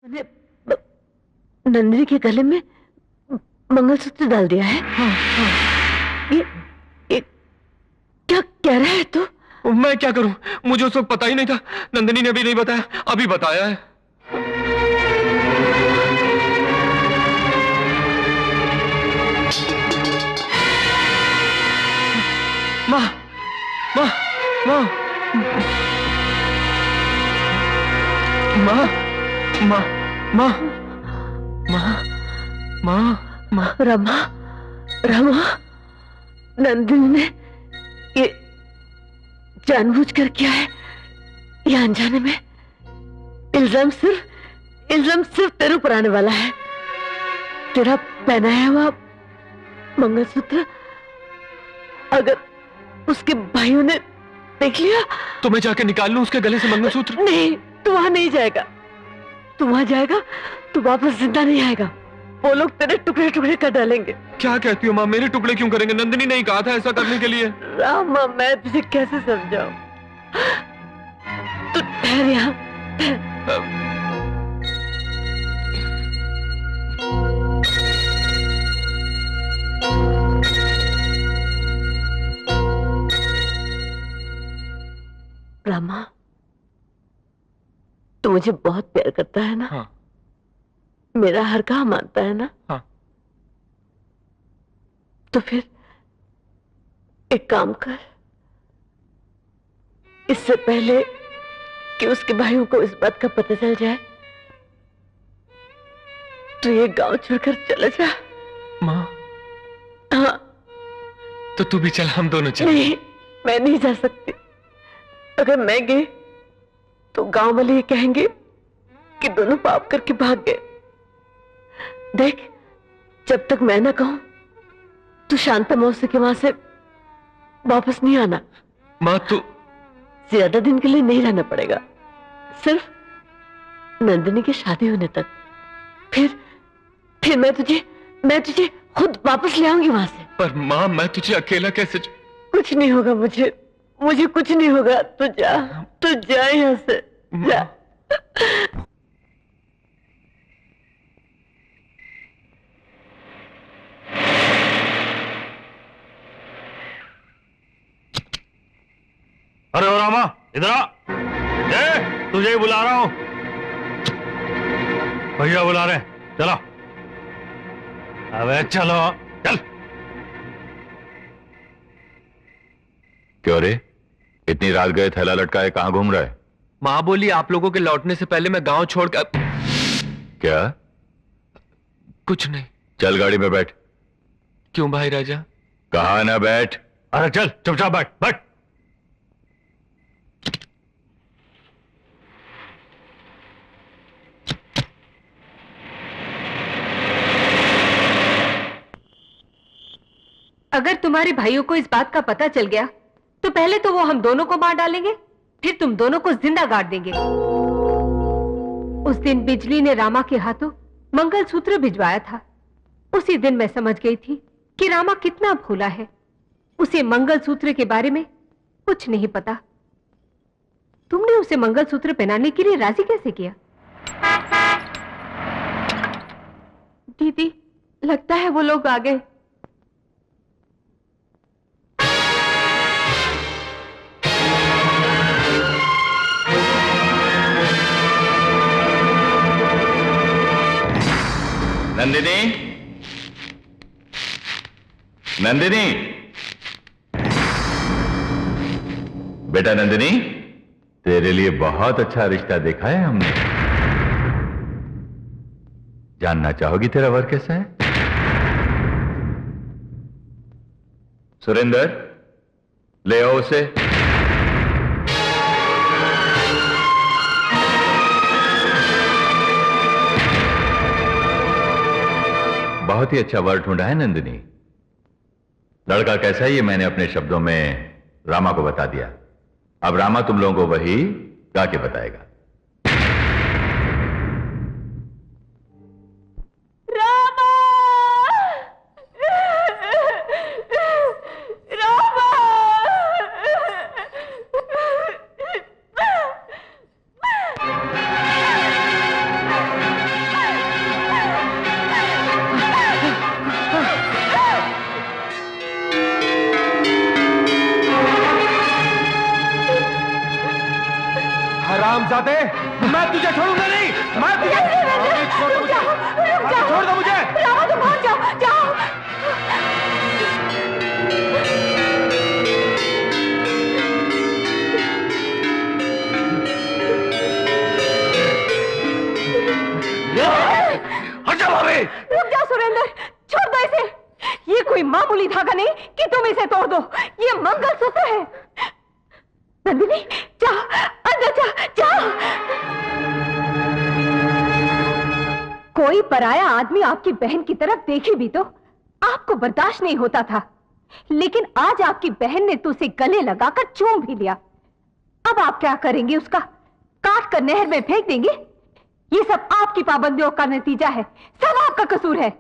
मैंने नंदिनी के गले में मंगलसूत्र डाल दिया है। ये क्या कह रहा है तू? मैं क्या करूं? मुझे उस वक्त पता ही नहीं था। नंदिनी ने भी नहीं बताया, अभी बताया है। माँ, माँ, माँ, माँ, माँ, माँ, माँ, माँ, माँ। रमा, रमा, नंदिनी ने ये जानबूझकर किया है या अनजाने में? इल्जाम सिर्फ तेरे ऊपर आने वाला है। तेरा पहनाया हुआ मंगलसूत्र अगर उसके भाइयों ने देख लिया तो मैं जाके निकाल लूं उसके गले से मंगलसूत्र? नहीं, तू वहां नहीं जाएगा। तू वहां जाएगा तो वापस जिंदा नहीं आएगा। वो लोग तेरे टुकड़े टुकड़े कर डालेंगे। क्या कहती हो माँ? मेरे टुकड़े क्यों करेंगे? नंदिनी ने ही कहा था ऐसा करने के लिए। रामा, मैं तुझे कैसे समझाऊं? तू ठहर यहाँ। रामा, तू मुझे बहुत प्यार करता है ना? हाँ। मेरा हर कहा मानता है ना? हाँ। तो फिर एक काम कर, इससे पहले कि उसके भाइयों को इस बात का पता चल जाए, तो ये गांव छोड़कर चला जा। माँ। हाँ। तो तू भी चल, हम दोनों चल। नहीं, मैं नहीं जा सकती। अगर मैं गई तो गांव वाले ये कहेंगे कि दोनों पाप करके भाग गए। देख, जब तक मैं ना कहूं तो शांता मौसी के वहां से वापस नहीं आना। माँ तू ज्यादा दिन के लिए नहीं रहना पड़ेगा, सिर्फ नंदिनी की शादी होने तक। फिर मैं तुझे खुद वापस ले आऊंगी वहां से। पर माँ, मैं तुझे अकेला कैसे? कुछ नहीं होगा मुझे कुछ नहीं होगा। तू जा यहां से, जा। अरे ओ रामा, इधर आ। तुझे ही बुला रहा हूं। भैया बुला रहे हैं, चलो। अबे चलो, चल। क्यों रे, इतनी रात गए थैला लटकाए कहां घूम रहा है? माँ बोली आप लोगों के लौटने से पहले मैं गांव छोड़कर। क्या? कुछ नहीं। चल गाड़ी में बैठ। क्यों भाई राजा? कहा ना बैठ। अरे चल, चुपचाप बैठ, बैठ। अगर तुम्हारे भाइयों को इस बात का पता चल गया तो पहले तो वो हम दोनों को मार डालेंगे, फिर तुम दोनों को जिंदा गाड़ देंगे। उस दिन बिजली ने रामा के हाथों मंगलसूत्र भिजवाया था। उसी दिन मैं समझ गई थी कि रामा कितना भोला है। उसे मंगलसूत्र के बारे में कुछ नहीं पता। तुमने उसे मंगलसूत्र पहनाने के लिए राजी कैसे किया? दीदी, लगता है वो लोग आ गए। नंदिनी, नंदिनी, बेटा नंदिनी, तेरे लिए बहुत अच्छा रिश्ता देखा है हमने। जानना चाहोगी तेरा वर कैसा है? सुरेंद्र, ले आओ उसे। बहुत ही अच्छा वर ढूंढा है नंदिनी। लड़का कैसा है ये मैंने अपने शब्दों में रामा को बता दिया। अब रामा तुम लोगों को वही गा के बताएगा। हरामजादे, मैं तुझे छोड़ूंगा नहीं। मैं तुझे छोड़ दो मुझे। रामा तुम भाग जाओ, जाओ। हट जा भाभी। रुक जाओ सुरेंद्र, छोड़ दो इसे। ये कोई मामूली धागा नहीं कि तुम इसे तोड़ दो, ये मंगलसूत्र है। नंदिनी जाओ, अंदर जाओ। कोई पराया आदमी आपकी बहन की तरफ देखे भी तो आपको बर्दाश्त नहीं होता था, लेकिन आज आपकी बहन ने तो उसे गले लगाकर चूम भी लिया। अब आप क्या करेंगे? उसका काट कर नहर में फेंक देंगे? ये सब आपकी पाबंदियों का नतीजा है, सब आपका कसूर है।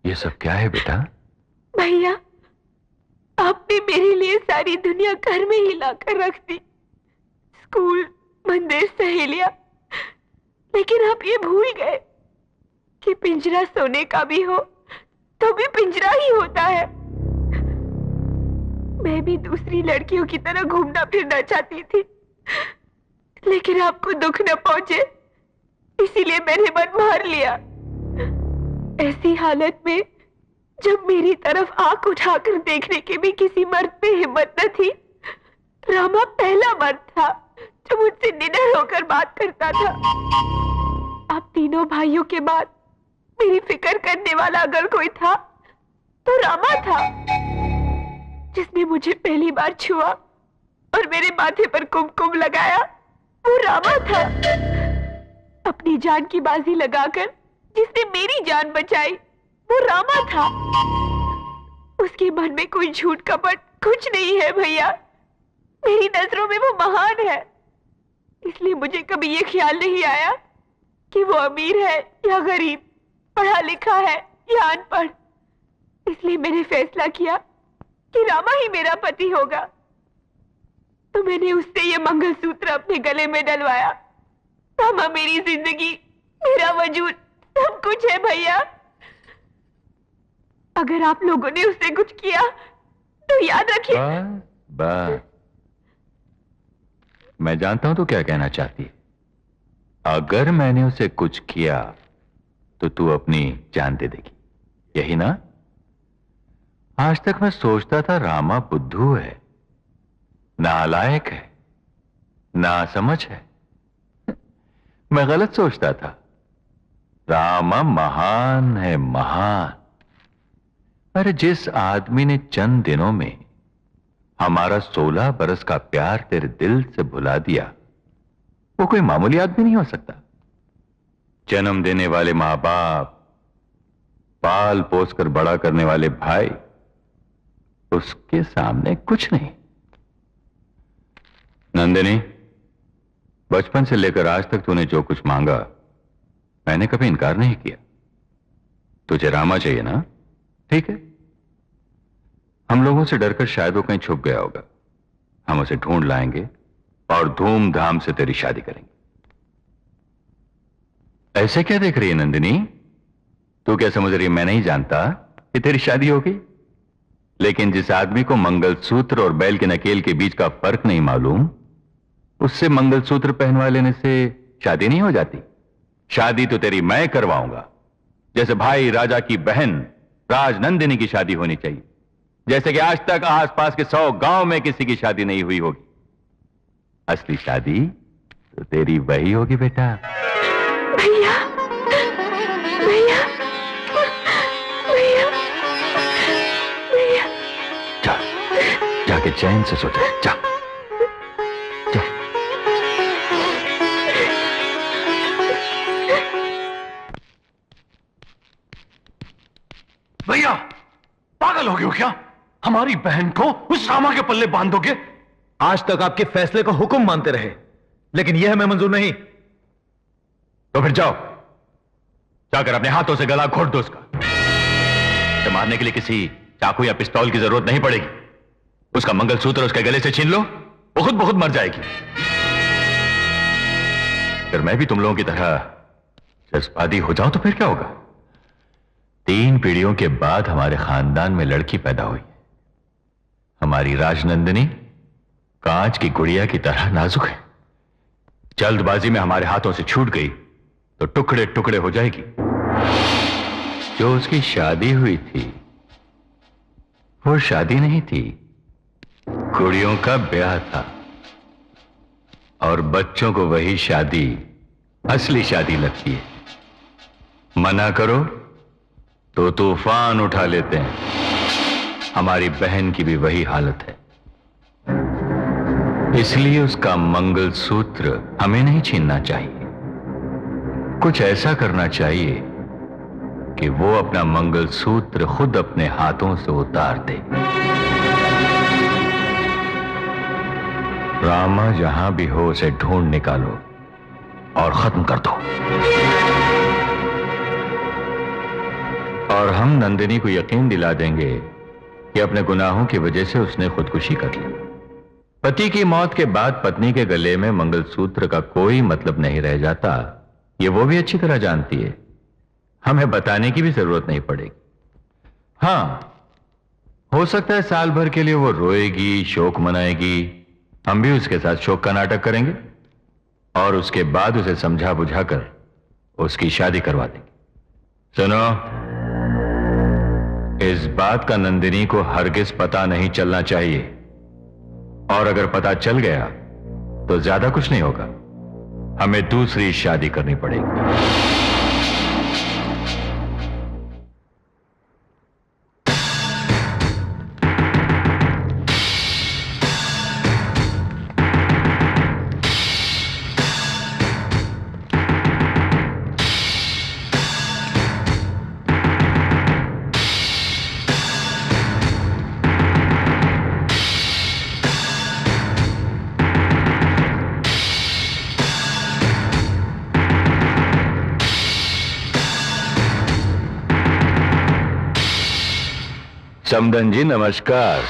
ये सब क्या है बेटा? भैया, आपने मेरे लिए सारी दुनिया घर में ही लाकर रख दी, स्कूल, मंदिर, सहेलियां, लेकिन आप ये भूल गए कि पिंजरा सोने का भी हो तो भी पिंजरा ही होता है। मैं भी दूसरी लड़कियों की तरह घूमना फिरना चाहती थी, लेकिन आपको दुख न पहुंचे इसीलिए मैंने मन मार लिया। ऐसी हालत में जब मेरी तरफ आंख उठाकर देखने की भी किसी मर्द पे हिम्मत न थी, रामा पहला मर्द था जो मुझसे निडर होकर बात करता था। आप तीनों भाइयों के बाद मेरी फिक्र करने वाला अगर कोई था तो रामा था। जिसने मुझे पहली बार छुआ और मेरे माथे पर कुमकुम लगाया वो रामा था। अपनी जान की बाजी लगाकर जिसने मेरी जान बचाई वो रामा था। उसके मन में कोई झूठ कपट कुछ नहीं है भैया। मेरी नजरों में वो महान है, इसलिए मुझे कभी ये ख्याल नहीं आया कि वो अमीर है या गरीब, पढ़ा लिखा है या अनपढ़। इसलिए मैंने फैसला किया कि रामा ही मेरा पति होगा, तो मैंने उससे ये मंगलसूत्र अपने गले में डलवाया। रामा मेरी जिंदगी, मेरा वजूद, सब कुछ है भैया। अगर आप लोगों ने उससे कुछ किया तो याद रखिए। बस मैं जानता हूं तू क्या कहना चाहती है। अगर मैंने उसे कुछ किया तो तू अपनी जान दे देगी, यही ना? आज तक मैं सोचता था रामा बुद्धू है, नालायक है, नासमझ है। मैं गलत सोचता था। रामा महान है, महान। अरे जिस आदमी ने चंद दिनों में हमारा 16 बरस का प्यार तेरे दिल से भुला दिया, वो कोई मामूली आदमी नहीं हो सकता। जन्म देने वाले मां बाप, पाल पोस कर बड़ा करने वाले भाई, उसके सामने कुछ नहीं। नंदिनी, बचपन से लेकर आज तक तूने जो कुछ मांगा मैंने कभी इनकार नहीं किया। तुझे रामा चाहिए ना? ठीक है, हम लोगों से डरकर शायद वो कहीं छुप गया होगा। हम उसे ढूंढ लाएंगे और धूमधाम से तेरी शादी करेंगे। ऐसे क्या देख रही है नंदिनी? तू क्या समझ रही है मैं नहीं जानता कि तेरी शादी होगी? लेकिन जिस आदमी को मंगलसूत्र और बैल के नकेल के बीच का फर्क नहीं मालूम, उससे मंगलसूत्र पहनवा लेने से शादी नहीं हो जाती। शादी तो तेरी मैं करवाऊंगा, जैसे भाई राजा की बहन राजनंदिनी की शादी होनी चाहिए, जैसे कि आज तक आसपास के 100 गांव में किसी की शादी नहीं हुई होगी। असली शादी तो तेरी वही होगी बेटा। भैया भैया भैया भैया, जा, जाके चैन से सो जा, जा, जा। भैया पागल हो गए हो क्या? हमारी बहन को उस रामा के पल्ले बांध दोगे? आज तक आपके फैसले को हुक्म मानते रहे, लेकिन यह हमें मंजूर नहीं। तो फिर जाओ, जाकर अपने हाथों से गला घोट दो उसका। उसे मारने के लिए किसी चाकू या पिस्तौल की जरूरत नहीं पड़ेगी। उसका मंगलसूत्र उसके गले से छीन लो, वो खुद बहुत मर जाएगी। अगर मैं भी तुम लोगों की तरह जज्बाती हो जाऊं तो फिर क्या होगा? 3 पीढ़ियों के बाद हमारे खानदान में लड़की पैदा हुई। हमारी राजनंदिनी कांच की गुड़िया की तरह नाजुक है। जल्दबाजी में हमारे हाथों से छूट गई तो टुकड़े टुकड़े हो जाएगी। जो उसकी शादी हुई थी वो शादी नहीं थी, गुड़ियों का ब्याह था। और बच्चों को वही शादी असली शादी लगती है। मना करो तो तूफान उठा लेते हैं। हमारी बहन की भी वही हालत है, इसलिए उसका मंगलसूत्र हमें नहीं छीनना चाहिए। कुछ ऐसा करना चाहिए कि वो अपना मंगलसूत्र खुद अपने हाथों से उतार दे। रामा जहां भी हो उसे ढूंढ निकालो और खत्म कर दो। और हम नंदिनी को यकीन दिला देंगे कि अपने गुनाहों की वजह से उसने खुदकुशी कर ली। पति की मौत के बाद पत्नी के गले में मंगलसूत्र का कोई मतलब नहीं रह जाता, ये वो भी अच्छी तरह जानती है। हमें बताने की भी जरूरत नहीं पड़ेगी। हां, हो सकता है साल भर के लिए वो रोएगी, शोक मनाएगी। हम भी उसके साथ शोक का नाटक करेंगे और उसके बाद उसे समझा बुझाकर उसकी शादी करवा देंगे। सुनो, इस बात का नंदिनी को हरगिज पता नहीं चलना चाहिए, और अगर पता चल गया तो ज्यादा कुछ नहीं होगा, हमें दूसरी शादी करनी पड़ेगी। समदन जी नमस्कार।